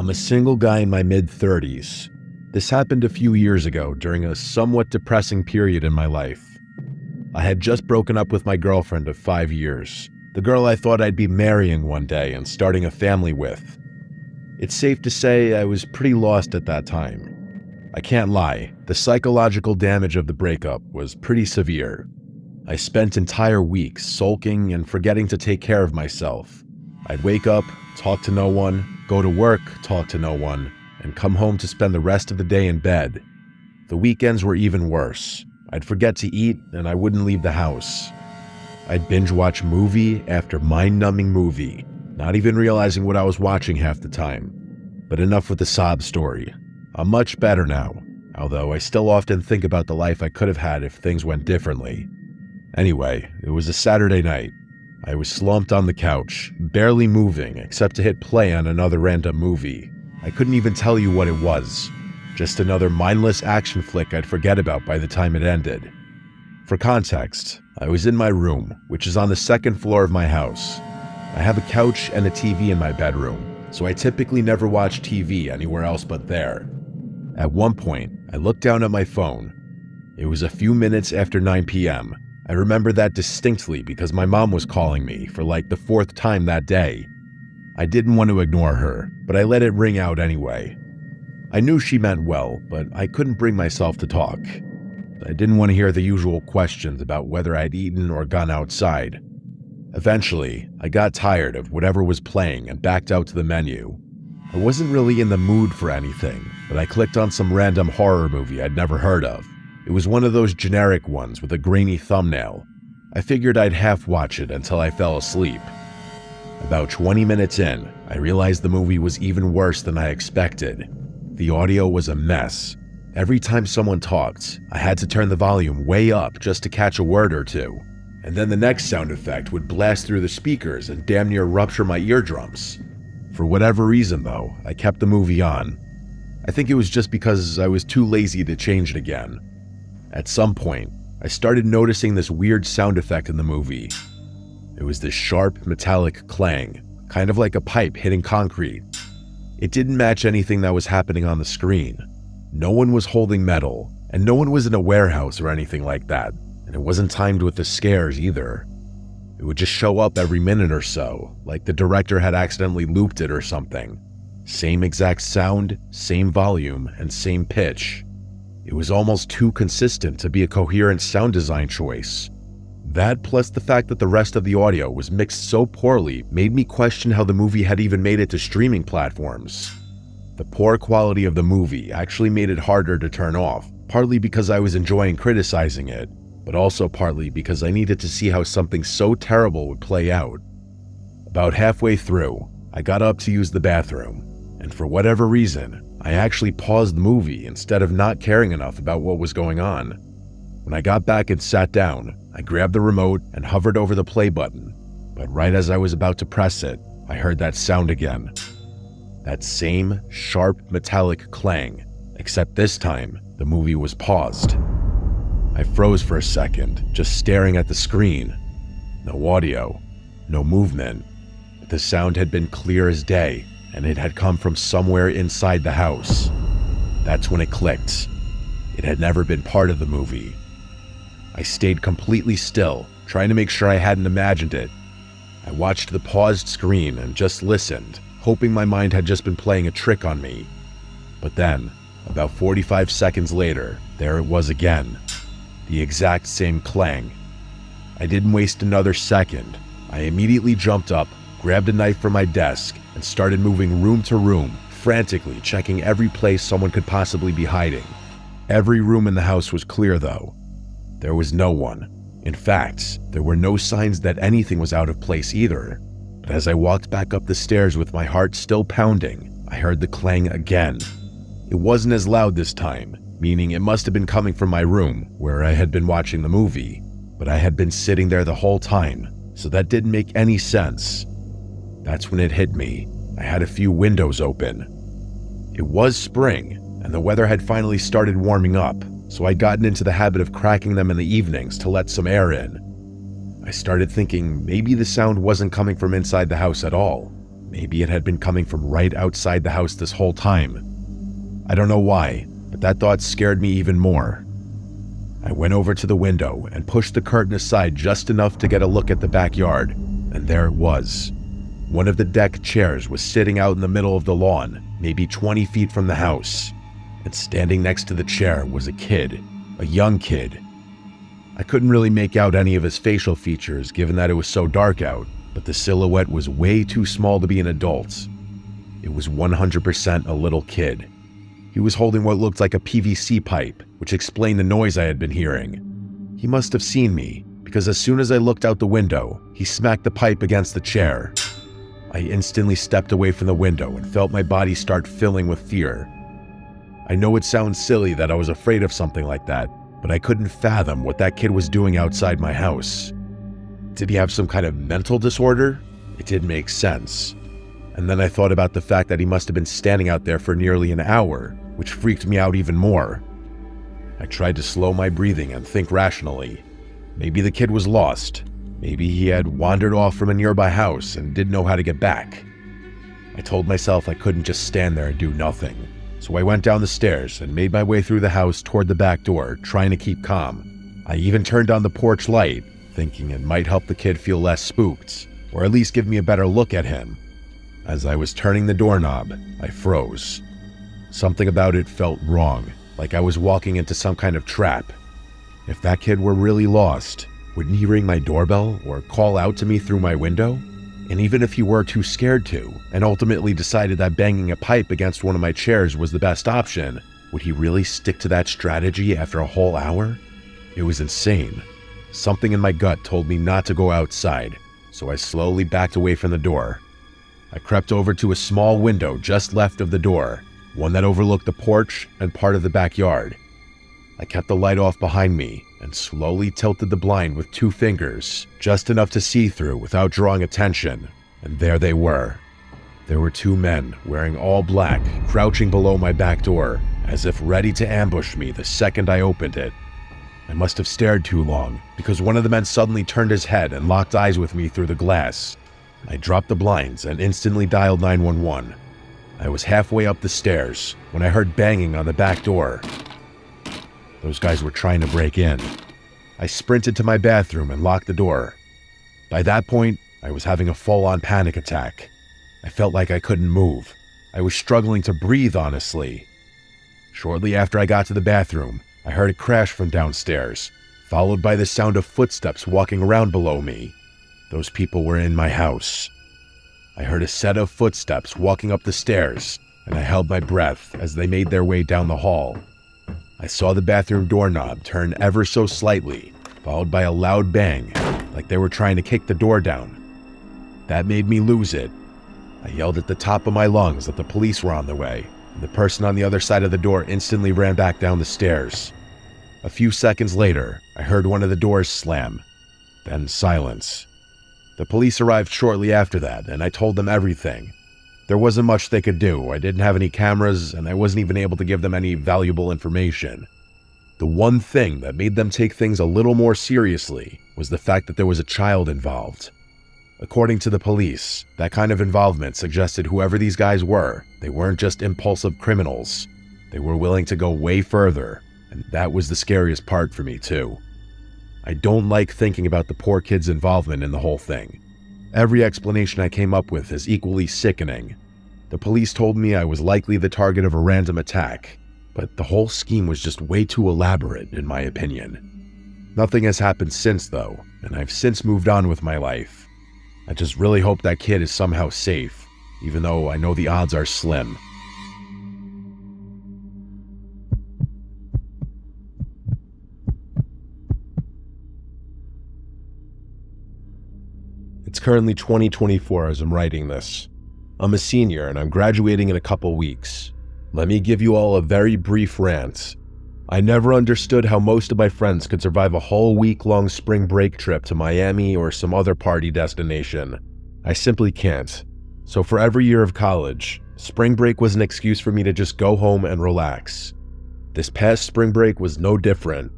I'm a single guy in my mid-30s. This happened a few years ago during a somewhat depressing period in my life. I had just broken up with my girlfriend of 5 years, the girl I thought I'd be marrying one day and starting a family with. It's safe to say I was pretty lost at that time. I can't lie, the psychological damage of the breakup was pretty severe. I spent entire weeks sulking and forgetting to take care of myself. I'd wake up, talk to no one, go to work, talk to no one, and come home to spend the rest of the day in bed. The weekends were even worse. I'd forget to eat and I wouldn't leave the house. I'd binge watch movie after mind-numbing movie, not even realizing what I was watching half the time. But enough with the sob story. I'm much better now, although I still often think about the life I could have had if things went differently. Anyway, it was a Saturday night. I was slumped on the couch, barely moving except to hit play on another random movie. I couldn't even tell you what it was. Just another mindless action flick I'd forget about by the time it ended. For context, I was in my room, which is on the second floor of my house. I have a couch and a TV in my bedroom, so I typically never watch TV anywhere else but there. At one point, I looked down at my phone. It was a few minutes after 9 p.m. I remember that distinctly because my mom was calling me for like the 4th time that day. I didn't want to ignore her, but I let it ring out anyway. I knew she meant well, but I couldn't bring myself to talk. I didn't want to hear the usual questions about whether I'd eaten or gone outside. Eventually, I got tired of whatever was playing and backed out to the menu. I wasn't really in the mood for anything, but I clicked on some random horror movie I'd never heard of. It was one of those generic ones with a grainy thumbnail. I figured I'd half watch it until I fell asleep. About 20 minutes in, I realized the movie was even worse than I expected. The audio was a mess. Every time someone talked, I had to turn the volume way up just to catch a word or two. And then the next sound effect would blast through the speakers and damn near rupture my eardrums. For whatever reason though, I kept the movie on. I think it was just because I was too lazy to change it again. At some point, I started noticing this weird sound effect in the movie. It was this sharp, metallic clang, kind of like a pipe hitting concrete. It didn't match anything that was happening on the screen. No one was holding metal, and no one was in a warehouse or anything like that, and it wasn't timed with the scares either. It would just show up every minute or so, like the director had accidentally looped it or something. Same exact sound, same volume, and same pitch. It was almost too consistent to be a coherent sound design choice. That plus the fact that the rest of the audio was mixed so poorly made me question how the movie had even made it to streaming platforms. The poor quality of the movie actually made it harder to turn off, partly because I was enjoying criticizing it, but also partly because I needed to see how something so terrible would play out. About halfway through, I got up to use the bathroom, and for whatever reason, I actually paused the movie instead of not caring enough about what was going on. When I got back and sat down, I grabbed the remote and hovered over the play button, but right as I was about to press it, I heard that sound again. That same sharp metallic clang, except this time, the movie was paused. I froze for a second, just staring at the screen. No audio, no movement, but the sound had been clear as day, and it had come from somewhere inside the house. That's when it clicked. It had never been part of the movie. I stayed completely still, trying to make sure I hadn't imagined it. I watched the paused screen and just listened, hoping my mind had just been playing a trick on me. But then, about 45 seconds later, there it was again. The exact same clang. I didn't waste another second. I immediately jumped up, grabbed a knife from my desk, and started moving room to room, frantically checking every place someone could possibly be hiding. Every room in the house was clear though. There was no one. In fact, there were no signs that anything was out of place either. But as I walked back up the stairs with my heart still pounding, I heard the clang again. It wasn't as loud this time, meaning it must have been coming from my room, where I had been watching the movie. But I had been sitting there the whole time, so that didn't make any sense. That's when it hit me. I had a few windows open. It was spring, and the weather had finally started warming up, so I'd gotten into the habit of cracking them in the evenings to let some air in. I started thinking maybe the sound wasn't coming from inside the house at all. Maybe it had been coming from right outside the house this whole time. I don't know why, but that thought scared me even more. I went over to the window and pushed the curtain aside just enough to get a look at the backyard, and there it was. One of the deck chairs was sitting out in the middle of the lawn, maybe 20 feet from the house, and standing next to the chair was a kid, a young kid. I couldn't really make out any of his facial features given that it was so dark out, but the silhouette was way too small to be an adult. It was 100% a little kid. He was holding what looked like a PVC pipe, which explained the noise I had been hearing. He must have seen me, because as soon as I looked out the window, he smacked the pipe against the chair. I instantly stepped away from the window and felt my body start filling with fear. I know it sounds silly that I was afraid of something like that, but I couldn't fathom what that kid was doing outside my house. Did he have some kind of mental disorder? It didn't make sense. And then I thought about the fact that he must have been standing out there for nearly an hour, which freaked me out even more. I tried to slow my breathing and think rationally. Maybe the kid was lost. Maybe he had wandered off from a nearby house and didn't know how to get back. I told myself I couldn't just stand there and do nothing. So I went down the stairs and made my way through the house toward the back door, trying to keep calm. I even turned on the porch light, thinking it might help the kid feel less spooked, or at least give me a better look at him. As I was turning the doorknob, I froze. Something about it felt wrong, like I was walking into some kind of trap. If that kid were really lost, wouldn't he ring my doorbell or call out to me through my window? And even if he were too scared to, and ultimately decided that banging a pipe against one of my chairs was the best option, would he really stick to that strategy after a whole hour? It was insane. Something in my gut told me not to go outside, so I slowly backed away from the door. I crept over to a small window just left of the door, one that overlooked the porch and part of the backyard. I kept the light off behind me and slowly tilted the blind with 2 fingers, just enough to see through without drawing attention, and there they were. There were 2 men wearing all black, crouching below my back door, as if ready to ambush me the second I opened it. I must have stared too long, because one of the men suddenly turned his head and locked eyes with me through the glass. I dropped the blinds and instantly dialed 911. I was halfway up the stairs when I heard banging on the back door. Those guys were trying to break in. I sprinted to my bathroom and locked the door. By that point, I was having a full-on panic attack. I felt like I couldn't move. I was struggling to breathe, honestly. Shortly after I got to the bathroom, I heard a crash from downstairs, followed by the sound of footsteps walking around below me. Those people were in my house. I heard a set of footsteps walking up the stairs, and I held my breath as they made their way down the hall. I saw the bathroom doorknob turn ever so slightly, followed by a loud bang, like they were trying to kick the door down. That made me lose it. I yelled at the top of my lungs that the police were on their way, and the person on the other side of the door instantly ran back down the stairs. A few seconds later, I heard one of the doors slam, then silence. The police arrived shortly after that, and I told them everything. There wasn't much they could do. I didn't have any cameras, and I wasn't even able to give them any valuable information. The one thing that made them take things a little more seriously was the fact that there was a child involved. According to the police, that kind of involvement suggested whoever these guys were, they weren't just impulsive criminals. They were willing to go way further, and that was the scariest part for me too. I don't like thinking about the poor kid's involvement in the whole thing. Every explanation I came up with is equally sickening. The police told me I was likely the target of a random attack, but the whole scheme was just way too elaborate, in my opinion. Nothing has happened since, though, and I've since moved on with my life. I just really hope that kid is somehow safe, even though I know the odds are slim. It's currently 2024 as I'm writing this. I'm a senior and I'm graduating in a couple weeks. Let me give you all a very brief rant. I never understood how most of my friends could survive a whole week-long spring break trip to Miami or some other party destination. I simply can't. So for every year of college, spring break was an excuse for me to just go home and relax. This past spring break was no different.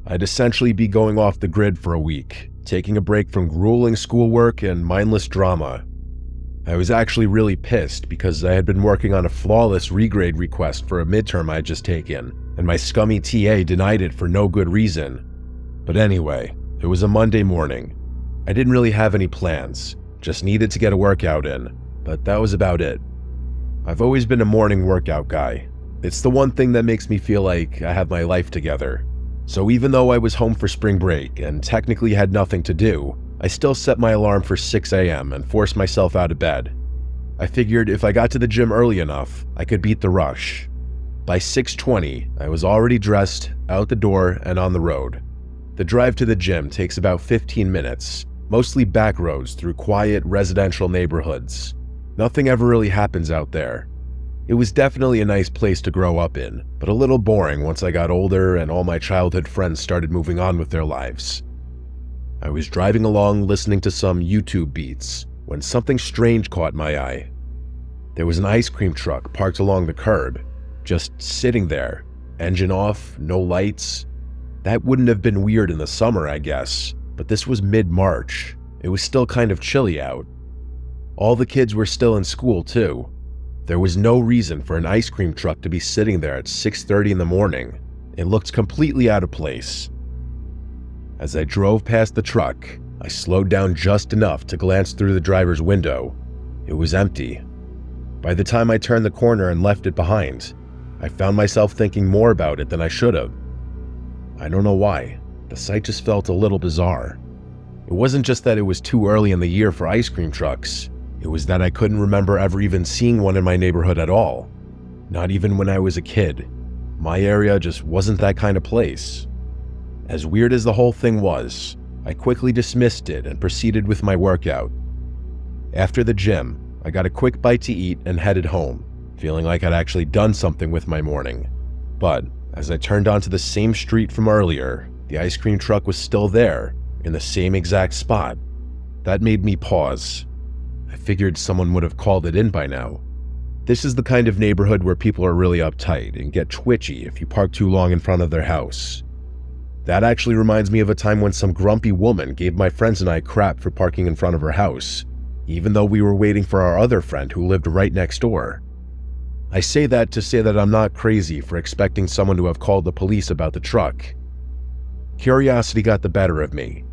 I'd essentially be going off the grid for a week, taking a break from grueling schoolwork and mindless drama. I was actually really pissed because I had been working on a flawless regrade request for a midterm I'd just taken, and my scummy TA denied it for no good reason. But anyway, it was a Monday morning. I didn't really have any plans, just needed to get a workout in, but that was about it. I've always been a morning workout guy. It's the one thing that makes me feel like I have my life together. So even though I was home for spring break and technically had nothing to do, I still set my alarm for 6 a.m. and forced myself out of bed. I figured if I got to the gym early enough, I could beat the rush. By 6:20, I was already dressed, out the door, and on the road. The drive to the gym takes about 15 minutes, mostly back roads through quiet residential neighborhoods. Nothing ever really happens out there. It was definitely a nice place to grow up in, but a little boring once I got older and all my childhood friends started moving on with their lives. I was driving along listening to some YouTube beats when something strange caught my eye. There was an ice cream truck parked along the curb, just sitting there, engine off, no lights. That wouldn't have been weird in the summer, I guess, but this was mid-March. It was still kind of chilly out. All the kids were still in school too. There was no reason for an ice cream truck to be sitting there at 6:30 in the morning. It looked completely out of place. As I drove past the truck, I slowed down just enough to glance through the driver's window. It was empty. By the time I turned the corner and left it behind, I found myself thinking more about it than I should have. I don't know why. The sight just felt a little bizarre. It wasn't just that it was too early in the year for ice cream trucks. It was that I couldn't remember ever even seeing one in my neighborhood at all. Not even when I was a kid. My area just wasn't that kind of place. As weird as the whole thing was, I quickly dismissed it and proceeded with my workout. After the gym, I got a quick bite to eat and headed home, feeling like I'd actually done something with my morning. But as I turned onto the same street from earlier, the ice cream truck was still there, in the same exact spot. That made me pause. I figured someone would have called it in by now. This is the kind of neighborhood where people are really uptight and get twitchy if you park too long in front of their house. That actually reminds me of a time when some grumpy woman gave my friends and I crap for parking in front of her house, even though we were waiting for our other friend who lived right next door. I say that to say that I'm not crazy for expecting someone to have called the police about the truck. Curiosity got the better of me.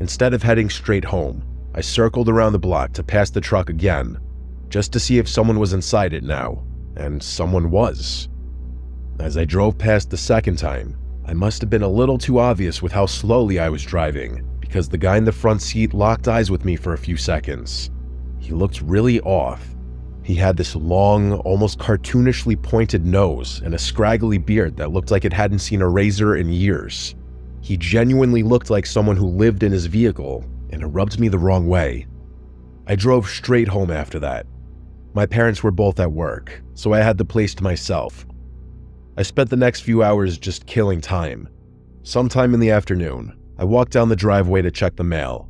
Instead of heading straight home, I circled around the block to pass the truck again, just to see if someone was inside it now, and someone was. As I drove past the second time, I must have been a little too obvious with how slowly I was driving, because the guy in the front seat locked eyes with me for a few seconds. He looked really off. He had this long, almost cartoonishly pointed nose and a scraggly beard that looked like it hadn't seen a razor in years. He genuinely looked like someone who lived in his vehicle, and it rubbed me the wrong way. I drove straight home after that. My parents were both at work, so I had the place to myself. I spent the next few hours just killing time. Sometime in the afternoon, I walked down the driveway to check the mail.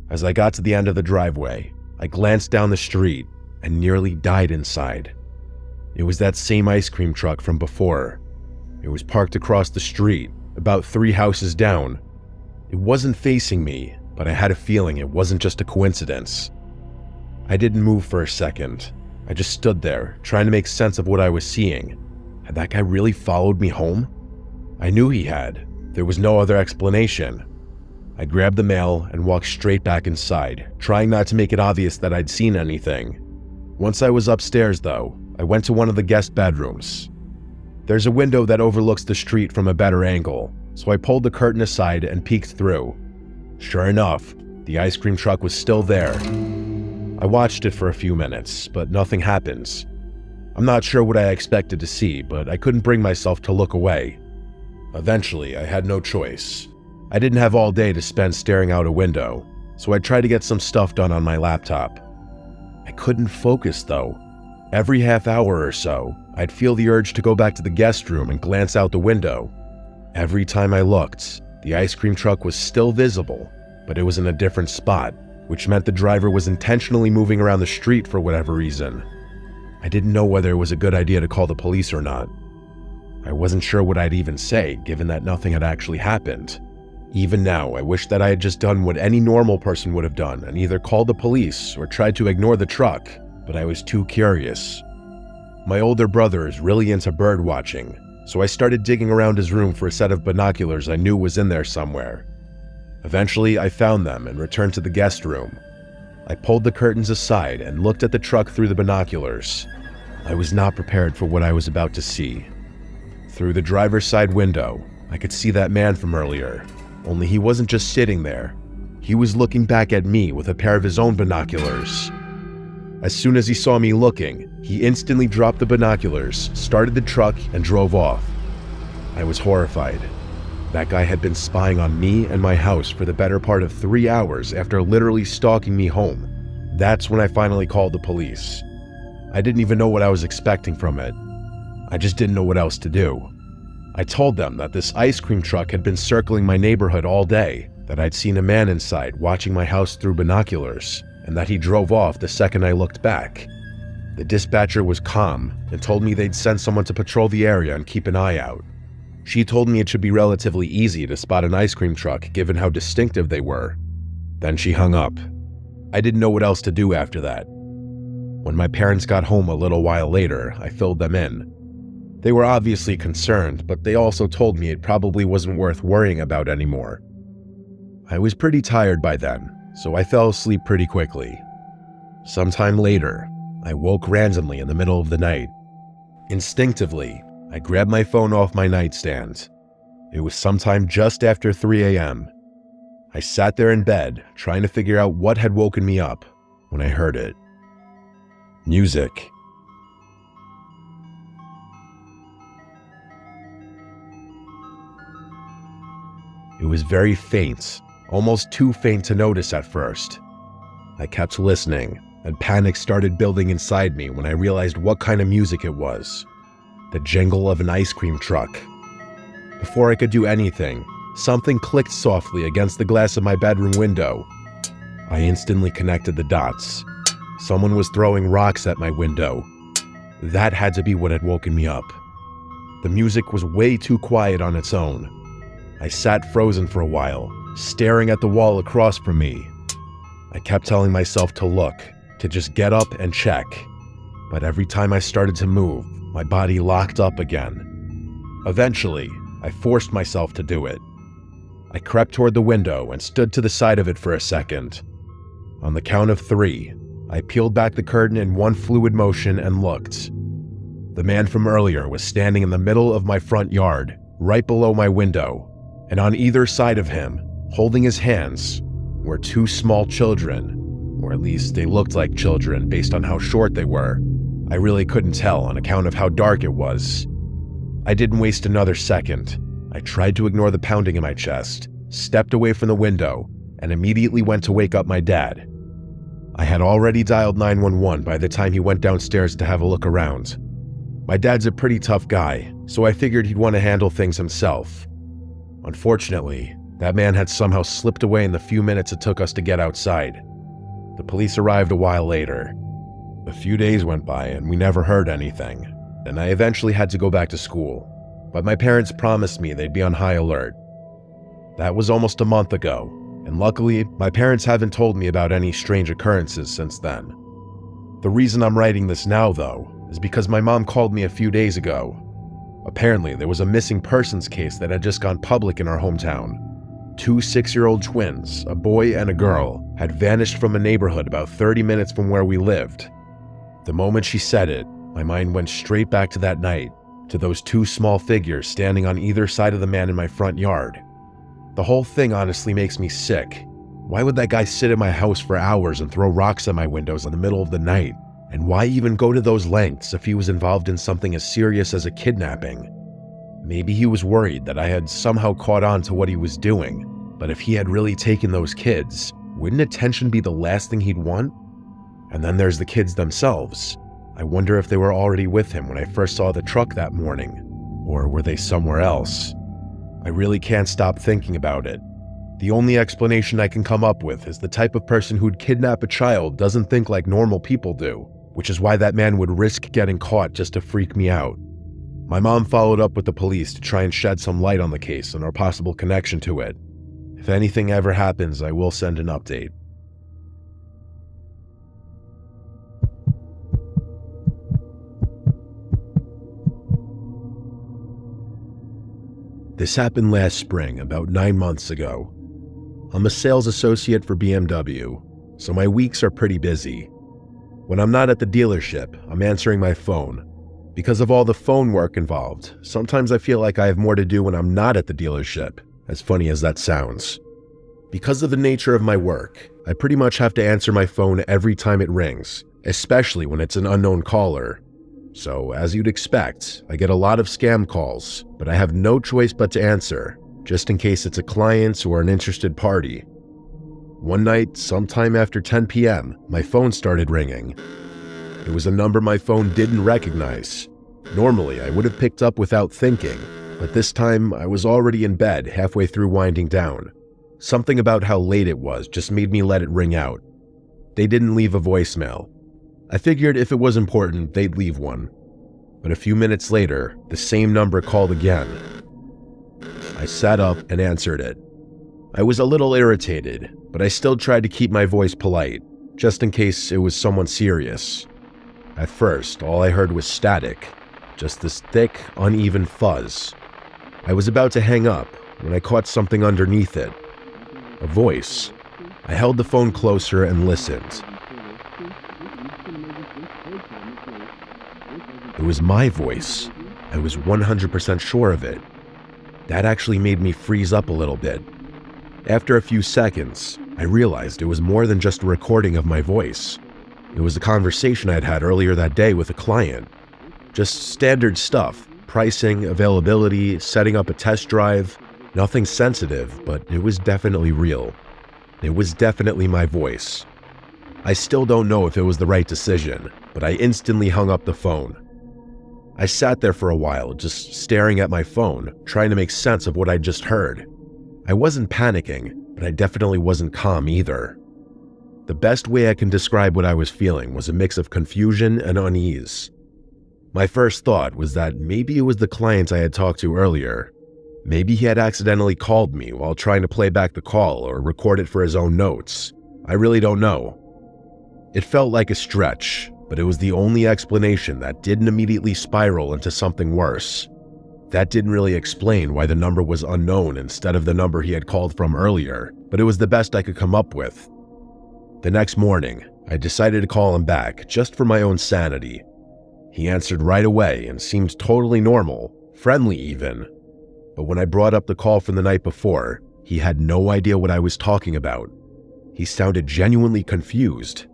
As I got to the end of the driveway, I glanced down the street and nearly died inside. It was that same ice cream truck from before. It was parked across the street, about 3 houses down. It wasn't facing me, but I had a feeling it wasn't just a coincidence. I didn't move for a second. I just stood there, trying to make sense of what I was seeing. Had that guy really followed me home? I knew he had. There was no other explanation. I grabbed the mail and walked straight back inside, trying not to make it obvious that I'd seen anything. Once I was upstairs, though, I went to one of the guest bedrooms. There's a window that overlooks the street from a better angle, so I pulled the curtain aside and peeked through. Sure enough, the ice cream truck was still there. I watched it for a few minutes, but nothing happened. I'm not sure what I expected to see, but I couldn't bring myself to look away. Eventually, I had no choice. I didn't have all day to spend staring out a window, so I tried to get some stuff done on my laptop. I couldn't focus, though. Every half hour or so, I'd feel the urge to go back to the guest room and glance out the window. Every time I looked, the ice cream truck was still visible, but it was in a different spot, which meant the driver was intentionally moving around the street for whatever reason. I didn't know whether it was a good idea to call the police or not. I wasn't sure what I'd even say, given that nothing had actually happened. Even now, I wish that I had just done what any normal person would have done and either called the police or tried to ignore the truck, but I was too curious. My older brother is really into bird watching, so I started digging around his room for a set of binoculars I knew was in there somewhere. Eventually, I found them and returned to the guest room. I pulled the curtains aside and looked at the truck through the binoculars. I was not prepared for what I was about to see. Through the driver's side window, I could see that man from earlier, only he wasn't just sitting there. He was looking back at me with a pair of his own binoculars. As soon as he saw me looking, he instantly dropped the binoculars, started the truck, and drove off. I was horrified. That guy had been spying on me and my house for the better part of 3 hours after literally stalking me home. That's when I finally called the police. I didn't even know what I was expecting from it. I just didn't know what else to do. I told them that this ice cream truck had been circling my neighborhood all day, that I'd seen a man inside watching my house through binoculars, and that he drove off the second I looked back. The dispatcher was calm and told me they'd send someone to patrol the area and keep an eye out. She told me it should be relatively easy to spot an ice cream truck given how distinctive they were. Then she hung up. I didn't know what else to do after that. When my parents got home a little while later, I filled them in. They were obviously concerned, but they also told me it probably wasn't worth worrying about anymore. I was pretty tired by then, so I fell asleep pretty quickly. Sometime later, I woke randomly in the middle of the night. Instinctively, I grabbed my phone off my nightstand. It was sometime just after 3 a.m. I sat there in bed, trying to figure out what had woken me up, when I heard it. Music. It was very faint, almost too faint to notice at first. I kept listening, and panic started building inside me when I realized what kind of music it was. The jingle of an ice cream truck. Before I could do anything, something clicked softly against the glass of my bedroom window. I instantly connected the dots. Someone was throwing rocks at my window. That had to be what had woken me up. The music was way too quiet on its own. I sat frozen for a while, staring at the wall across from me. I kept telling myself to look, to just get up and check. But every time I started to move, my body locked up again. Eventually, I forced myself to do it. I crept toward the window and stood to the side of it for a second. On the count of 3, I peeled back the curtain in one fluid motion and looked. The man from earlier was standing in the middle of my front yard, right below my window, and on either side of him, holding his hands, were 2 small children, or at least they looked like children based on how short they were. I really couldn't tell on account of how dark it was. I didn't waste another second. I tried to ignore the pounding in my chest, stepped away from the window, and immediately went to wake up my dad. I had already dialed 911 by the time he went downstairs to have a look around. My dad's a pretty tough guy, so I figured he'd want to handle things himself. Unfortunately, that man had somehow slipped away in the few minutes it took us to get outside. The police arrived a while later. A few days went by and we never heard anything, and I eventually had to go back to school, but my parents promised me they'd be on high alert. That was almost a month ago, and luckily, my parents haven't told me about any strange occurrences since then. The reason I'm writing this now, though, is because my mom called me a few days ago. Apparently, there was a missing persons case that had just gone public in our hometown. 2 6-year-old twins, a boy and a girl, had vanished from a neighborhood about 30 minutes from where we lived. The moment she said it, my mind went straight back to that night, to those 2 small figures standing on either side of the man in my front yard. The whole thing honestly makes me sick. Why would that guy sit in my house for hours and throw rocks at my windows in the middle of the night? And why even go to those lengths if he was involved in something as serious as a kidnapping? Maybe he was worried that I had somehow caught on to what he was doing, but if he had really taken those kids, wouldn't attention be the last thing he'd want? And then there's the kids themselves. I wonder if they were already with him when I first saw the truck that morning, or were they somewhere else? I really can't stop thinking about it. The only explanation I can come up with is the type of person who'd kidnap a child doesn't think like normal people do, which is why that man would risk getting caught just to freak me out. My mom followed up with the police to try and shed some light on the case and our possible connection to it. If anything ever happens, I will send an update. This happened last spring, about 9 months ago. I'm a sales associate for BMW, so my weeks are pretty busy. When I'm not at the dealership, I'm answering my phone. Because of all the phone work involved, sometimes I feel like I have more to do when I'm not at the dealership, as funny as that sounds. Because of the nature of my work, I pretty much have to answer my phone every time it rings, especially when it's an unknown caller. So, as you'd expect, I get a lot of scam calls, but I have no choice but to answer, just in case it's a client or an interested party. One night, sometime after 10 p.m., my phone started ringing. It was a number my phone didn't recognize. Normally, I would have picked up without thinking, but this time I was already in bed halfway through winding down. Something about how late it was just made me let it ring out. They didn't leave a voicemail. I figured if it was important, they'd leave one. But a few minutes later, the same number called again. I sat up and answered it. I was a little irritated, but I still tried to keep my voice polite, just in case it was someone serious. At first, all I heard was static, just this thick, uneven fuzz. I was about to hang up when I caught something underneath it. A voice. I held the phone closer and listened. It was my voice. I was 100% sure of it. That actually made me freeze up a little bit. After a few seconds, I realized it was more than just a recording of my voice. It was a conversation I'd had earlier that day with a client. Just standard stuff, pricing, availability, setting up a test drive. Nothing sensitive, but it was definitely real. It was definitely my voice. I still don't know if it was the right decision, but I instantly hung up the phone. I sat there for a while, just staring at my phone, trying to make sense of what I'd just heard. I wasn't panicking, but I definitely wasn't calm either. The best way I can describe what I was feeling was a mix of confusion and unease. My first thought was that maybe it was the client I had talked to earlier. Maybe he had accidentally called me while trying to play back the call or record it for his own notes. I really don't know. It felt like a stretch, but it was the only explanation that didn't immediately spiral into something worse. That didn't really explain why the number was unknown instead of the number he had called from earlier, but it was the best I could come up with. The next morning, I decided to call him back just for my own sanity. He answered right away and seemed totally normal, friendly even. But when I brought up the call from the night before, he had no idea what I was talking about. He sounded genuinely confused.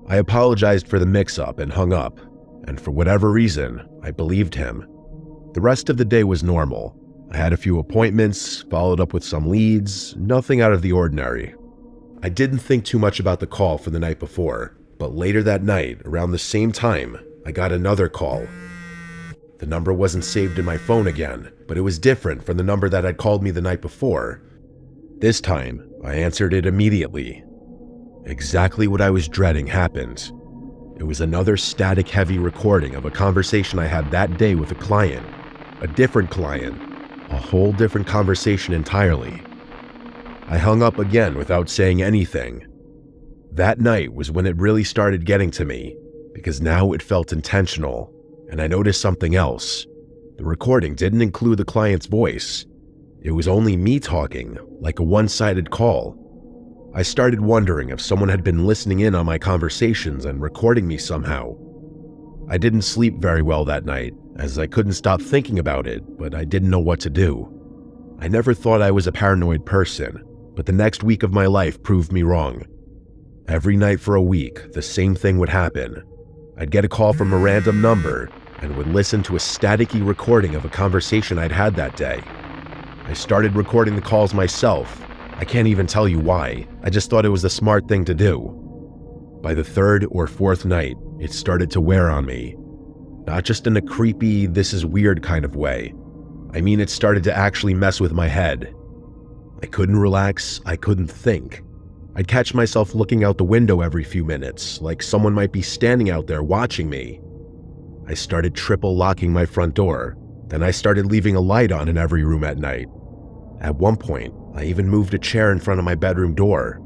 I apologized for the mix-up and hung up, and for whatever reason, I believed him. The rest of the day was normal. I had a few appointments, followed up with some leads, nothing out of the ordinary. I didn't think too much about the call from the night before, but later that night, around the same time, I got another call. The number wasn't saved in my phone again, but it was different from the number that had called me the night before. This time, I answered it immediately. Exactly what I was dreading happened. It was another static-heavy recording of a conversation I had that day with a client. A different client. A whole different conversation entirely. I hung up again without saying anything. That night was when it really started getting to me, because now it felt intentional, and I noticed something else. The recording didn't include the client's voice. It was only me talking, like a one-sided call. I started wondering if someone had been listening in on my conversations and recording me somehow. I didn't sleep very well that night, as I couldn't stop thinking about it, but I didn't know what to do. I never thought I was a paranoid person, but the next week of my life proved me wrong. Every night for a week, the same thing would happen. I'd get a call from a random number and would listen to a staticky recording of a conversation I'd had that day. I started recording the calls myself. I can't even tell you why. I just thought it was the smart thing to do. By the third or fourth night, it started to wear on me. Not just in a creepy, this is weird kind of way. I mean, it started to actually mess with my head. I couldn't relax, I couldn't think. I'd catch myself looking out the window every few minutes, like someone might be standing out there watching me. I started triple locking my front door. Then I started leaving a light on in every room at night. At one point, I even moved a chair in front of my bedroom door.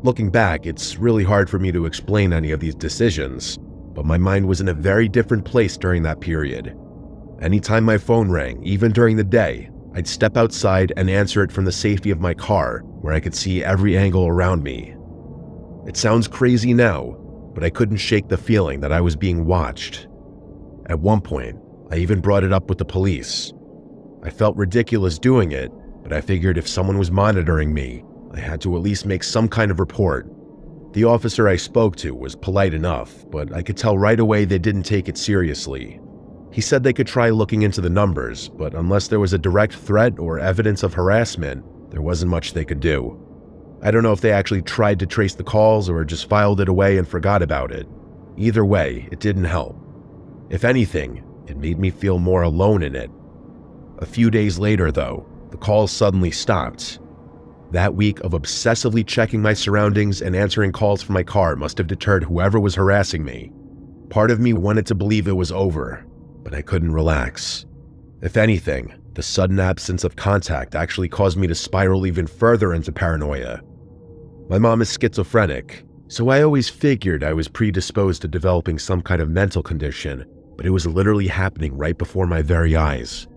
Looking back, it's really hard for me to explain any of these decisions, but my mind was in a very different place during that period. Anytime my phone rang, even during the day, I'd step outside and answer it from the safety of my car, where I could see every angle around me. It sounds crazy now, but I couldn't shake the feeling that I was being watched. At one point, I even brought it up with the police. I felt ridiculous doing it, but I figured if someone was monitoring me, I had to at least make some kind of report. The officer I spoke to was polite enough, but I could tell right away they didn't take it seriously. He said they could try looking into the numbers, but unless there was a direct threat or evidence of harassment, there wasn't much they could do. I don't know if they actually tried to trace the calls or just filed it away and forgot about it. Either way, it didn't help. If anything, it made me feel more alone in it. A few days later, though, the calls suddenly stopped. That week of obsessively checking my surroundings and answering calls from my car must have deterred whoever was harassing me. Part of me wanted to believe it was over, but I couldn't relax. If anything, the sudden absence of contact actually caused me to spiral even further into paranoia. My mom is schizophrenic, so I always figured I was predisposed to developing some kind of mental condition, but it was literally happening right before my very eyes.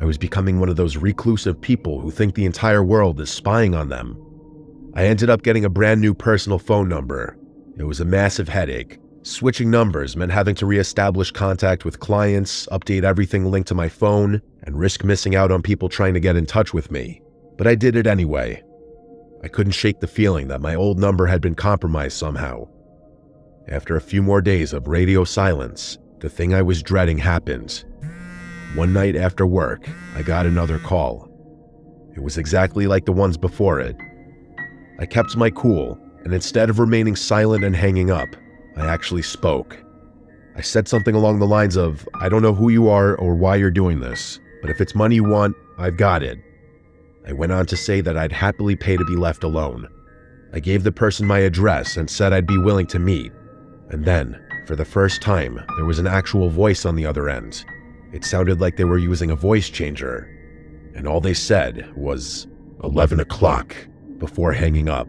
I was becoming one of those reclusive people who think the entire world is spying on them. I ended up getting a brand new personal phone number. It was a massive headache. Switching numbers meant having to reestablish contact with clients, update everything linked to my phone, and risk missing out on people trying to get in touch with me. But I did it anyway. I couldn't shake the feeling that my old number had been compromised somehow. After a few more days of radio silence, the thing I was dreading happened. One night after work, I got another call. It was exactly like the ones before it. I kept my cool, and instead of remaining silent and hanging up, I actually spoke. I said something along the lines of, "I don't know who you are or why you're doing this, but if it's money you want, I've got it." I went on to say that I'd happily pay to be left alone. I gave the person my address and said I'd be willing to meet. And then, for the first time, there was an actual voice on the other end. It sounded like they were using a voice changer. And all they said was, 11 o'clock, before hanging up.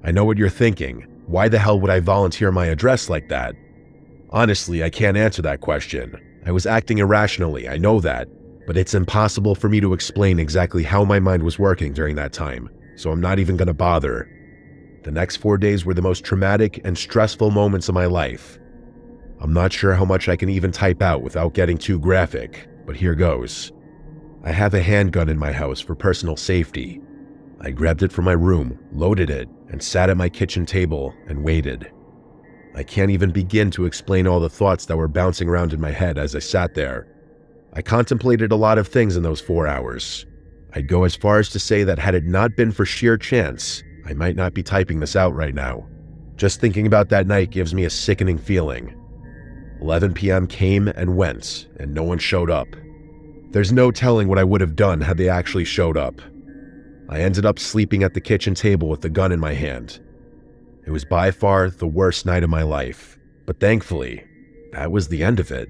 I know what you're thinking. Why the hell would I volunteer my address like that? Honestly, I can't answer that question. I was acting irrationally, I know that, but it's impossible for me to explain exactly how my mind was working during that time, so I'm not even gonna bother. The next 4 days were the most traumatic and stressful moments of my life. I'm not sure how much I can even type out without getting too graphic, but here goes. I have a handgun in my house for personal safety. I grabbed it from my room, loaded it, and sat at my kitchen table and waited. I can't even begin to explain all the thoughts that were bouncing around in my head as I sat there. I contemplated a lot of things in those 4 hours. I'd go as far as to say that had it not been for sheer chance, I might not be typing this out right now. Just thinking about that night gives me a sickening feeling. 11 p.m. came and went, and no one showed up. There's no telling what I would have done had they actually showed up. I ended up sleeping at the kitchen table with the gun in my hand. It was by far the worst night of my life, but thankfully, that was the end of it.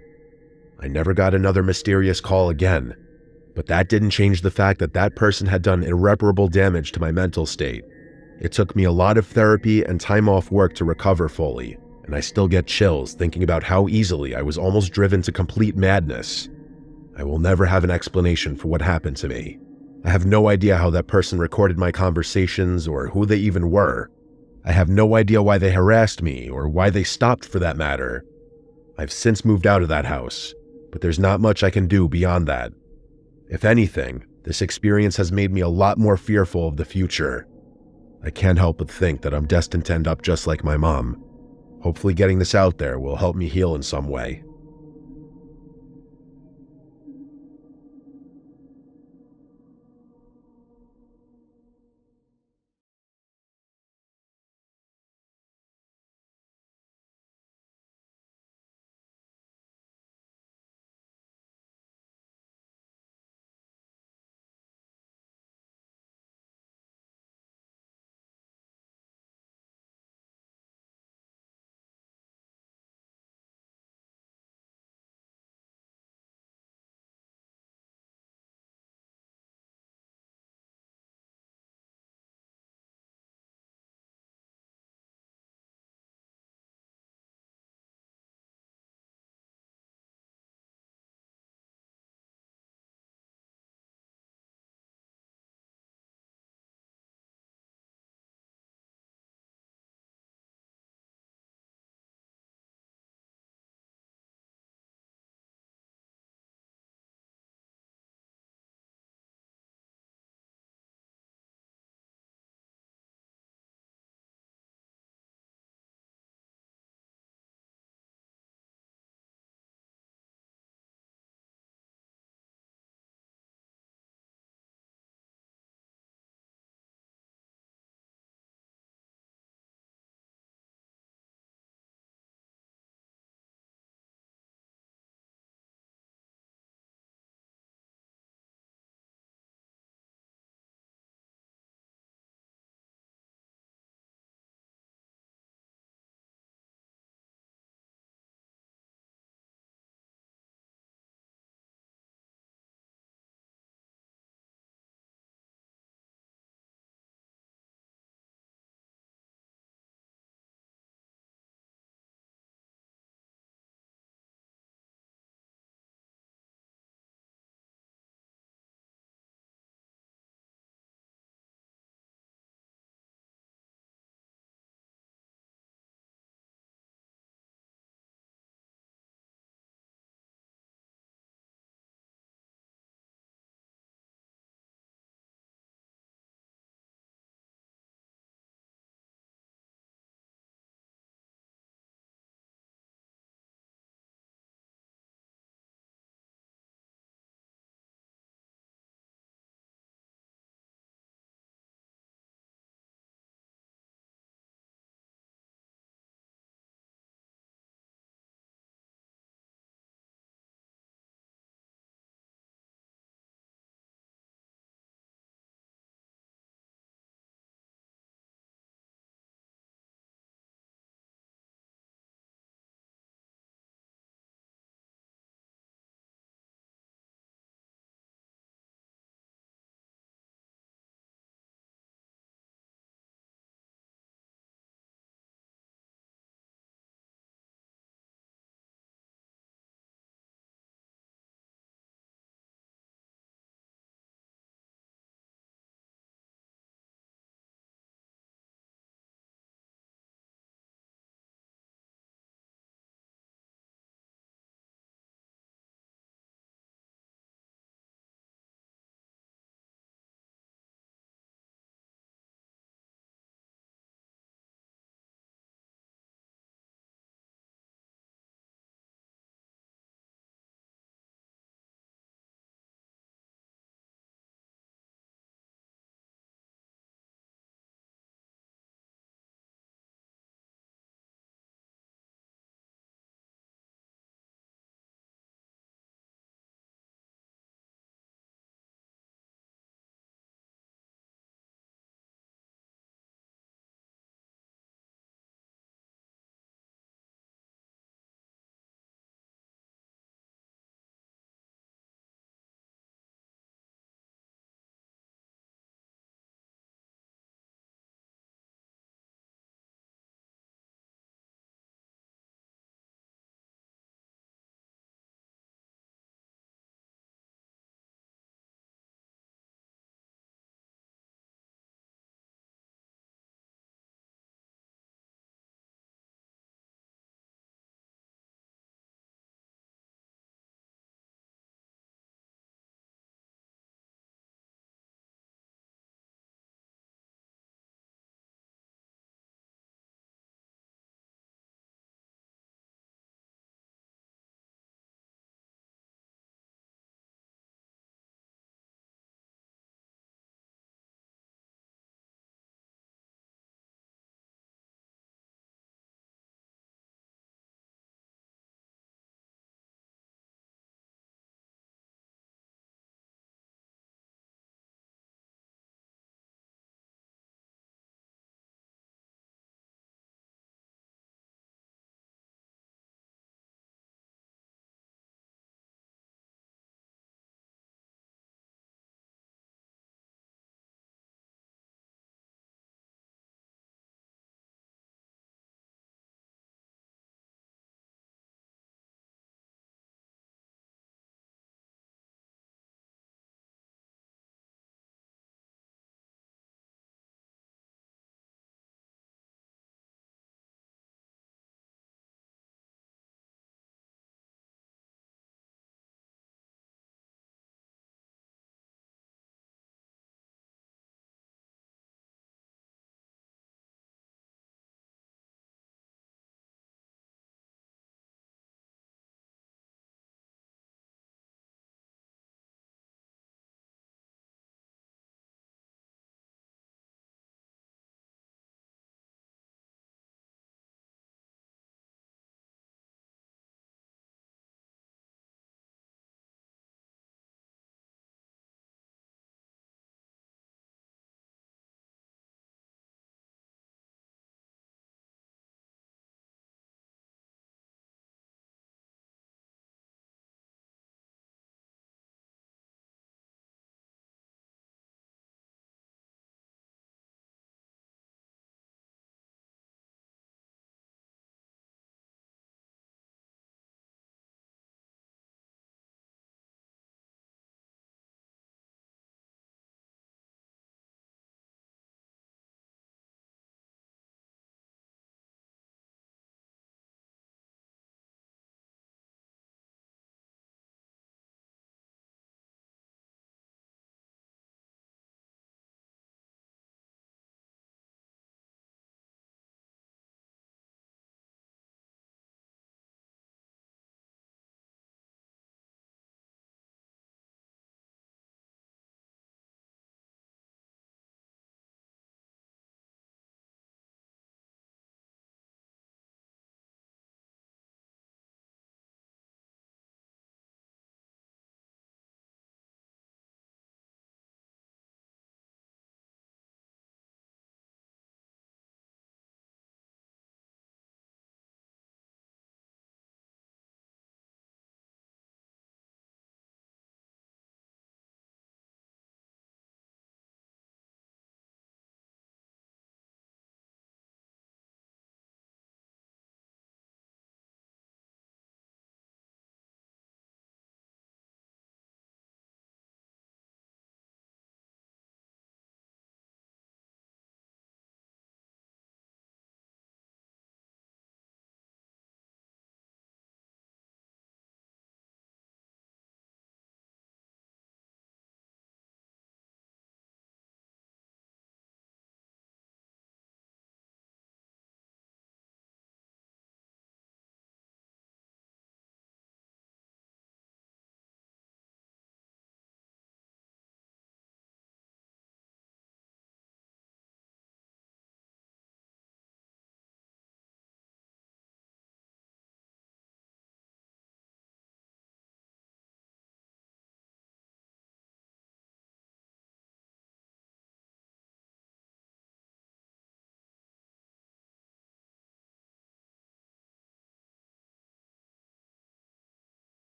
I never got another mysterious call again, but that didn't change the fact that that person had done irreparable damage to my mental state. It took me a lot of therapy and time off work to recover fully, and I still get chills thinking about how easily I was almost driven to complete madness. I will never have an explanation for what happened to me. I have no idea how that person recorded my conversations or who they even were. I have no idea why they harassed me or why they stopped for that matter. I've since moved out of that house, but there's not much I can do beyond that. If anything, this experience has made me a lot more fearful of the future. I can't help but think that I'm destined to end up just like my mom. Hopefully getting this out there will help me heal in some way.